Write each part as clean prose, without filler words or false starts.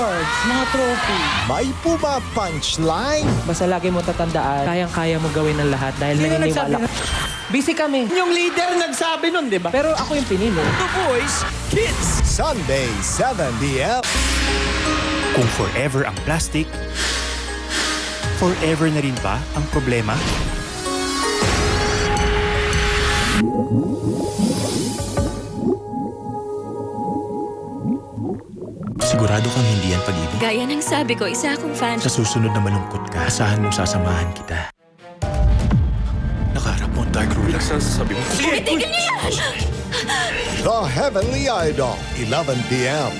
awards, mga trophy. May punchline. Basta lagi mo tatandaan, kayang-kaya mo gawin ng lahat dahil naniniwala ka. Busy kami. Yung leader nagsabi nun, di ba? Pero ako yung pinili. The Voice Kids. Sunday, 7 p.m. Kung forever ang plastic, forever na rin ba ang problema? Sigurado kang hindi yan pag-ibig. Gaya ng sabi ko, isa akong fan. Sa susunod na malungkot ka, asahan mong sasamahan kita. Nakaharap mo ang dark ruler. Saan sasabi mo? Tigil niyo yan! The Heavenly Idol, 11 p.m.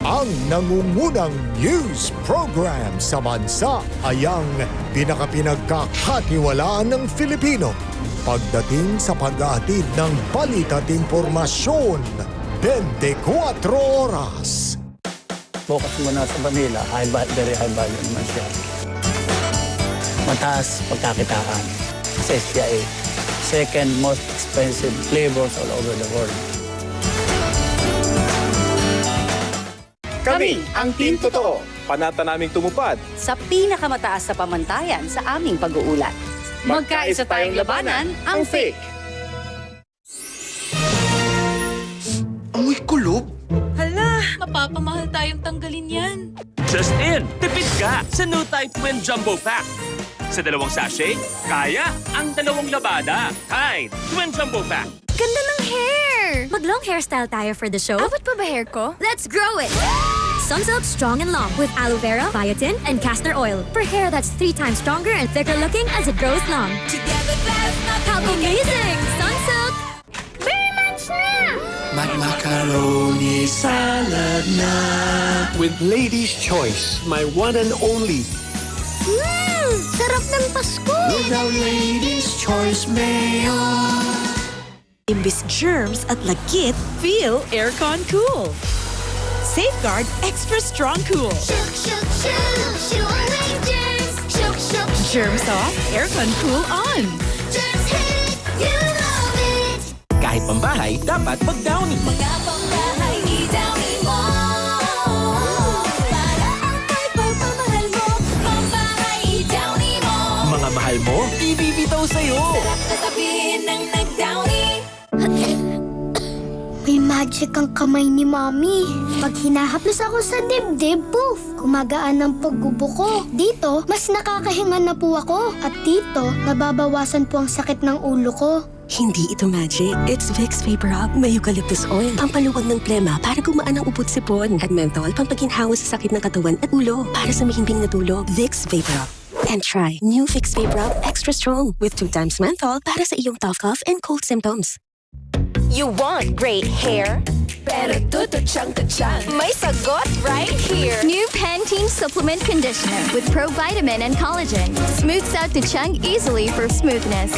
Ang nangungunang news program sa bansa ay ang pinakapinagkakatiwalaan ng Filipino pagdating sa pag-aatid ng balita at impormasyon. 24 oras. Focus muna sa Manila, very high value naman siya. Mataas pagkakitaan. Kasi siya ay second most expensive flavors all over the world. Kami ang Team Totoo. Panata naming tumupad. Sa pinakamataas sa pamantayan sa aming pag-uulat. Magkaisa tayong labanan ang fake. Amoy kulob? Hala, mapapamahal tayong tanggalin yan. Just in! Tipid ka sa New Type Twin Jumbo Pack. Sa dalawang sachet, kaya ang dalawang labada. Tide Twin Jumbo Pack. Ganda ng hair! Mag-long hairstyle tayo for the show. Abot pa ba hair ko? Let's grow it! Sunsilk Strong and Long with aloe vera, biotin, and castor oil for hair that's 3 times stronger and thicker looking as it grows long. Together, that's not how amazing! Sunsilk! Very much na! Macaroni salad na. With Lady's Choice, my one and only. Sarap ng Pasko! With our Lady's Choice mayo. Imbis germs at lagkit, feel aircon cool. Safeguard Extra Strong Cool. Shook, shook, shook, shoo away germs. Shook, shook, Germs off, aircon cool on. germs hit, you love it. Kahit pambahay, dapat mag-Downy. Mga pambahay, i-downy mo. Para ang pagpapamahal mo, pambahay, i-downy mo. Mga mahal mo, ibibitaw sa'yo. Sarap tatabihin ng nag-downy. May magic ang kamay ni Mommy. Pag hinahaplos ako sa dibdib, poof! Gumagaan ang pagbubuko. Dito, mas nakakahinga na po ako. At dito, nababawasan po ang sakit ng ulo ko. Hindi ito magic. It's Vicks Vapor Rub. May eucalyptus oil. Pampaluwag ng plema para gumaan ang upot sipon. At menthol, pampaginhawa sa sakit ng katawan at ulo. Para sa mahimbing na tulog. Vicks Vapor Rub. And try new Vicks Vapor Rub Extra Strong with 2 times menthol para sa iyong tough cough and cold symptoms. You want great hair? Pero tututsyang-tutsyang. May sagot right here. New Pantene Supplement Conditioner with provitamin and collagen. Smooths out tutyang easily for smoothness.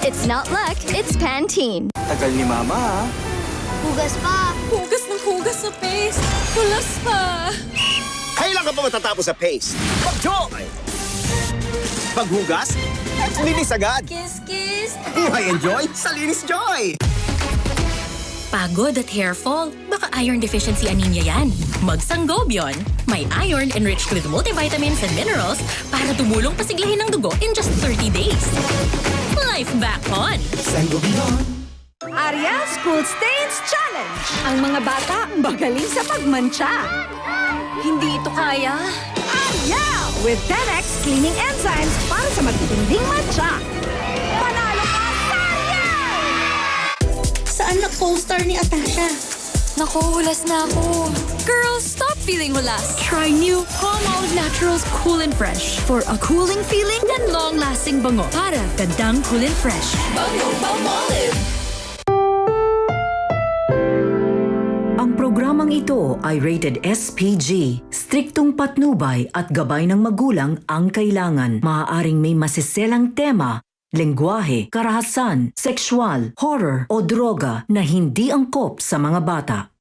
It's not luck, it's Pantene. Tagal ni Mama, ha? Hugas pa! Hugas ng hugas sa face. Hulas pa. Kailan ka pa matatapos sa paste? Pag-joy! Paghugas, linis agad. Kiss, kiss. Buhay enjoy sa Linis Joy! Pagod at hair fall? Baka iron deficiency anemia yan. Mag-Sangobion. May iron enriched with multivitamins and minerals para tumulong pasiglahin ng dugo in just 30 days. Life back on! Arya School Stains Challenge. Ang mga bata magaling sa pagmantsa. Hindi ito kaya. Arya! With 10x cleaning enzymes para sa matitinding matcha. Panalo ka sa Arya! Saan na co-star ni Atasha? Naku, hulas na ako. Girls, stop feeling hulas. Try new Palmolive Naturals Cool and Fresh for a cooling feeling and long-lasting bango. Para gandang cool and fresh. Bango Palmolive! Ang programang ito ay rated SPG. Striktong patnubay at gabay ng magulang ang kailangan. Maaaring may masiselang tema, lengguwahe, karahasan, sexual, horror o droga na hindi angkop sa mga bata.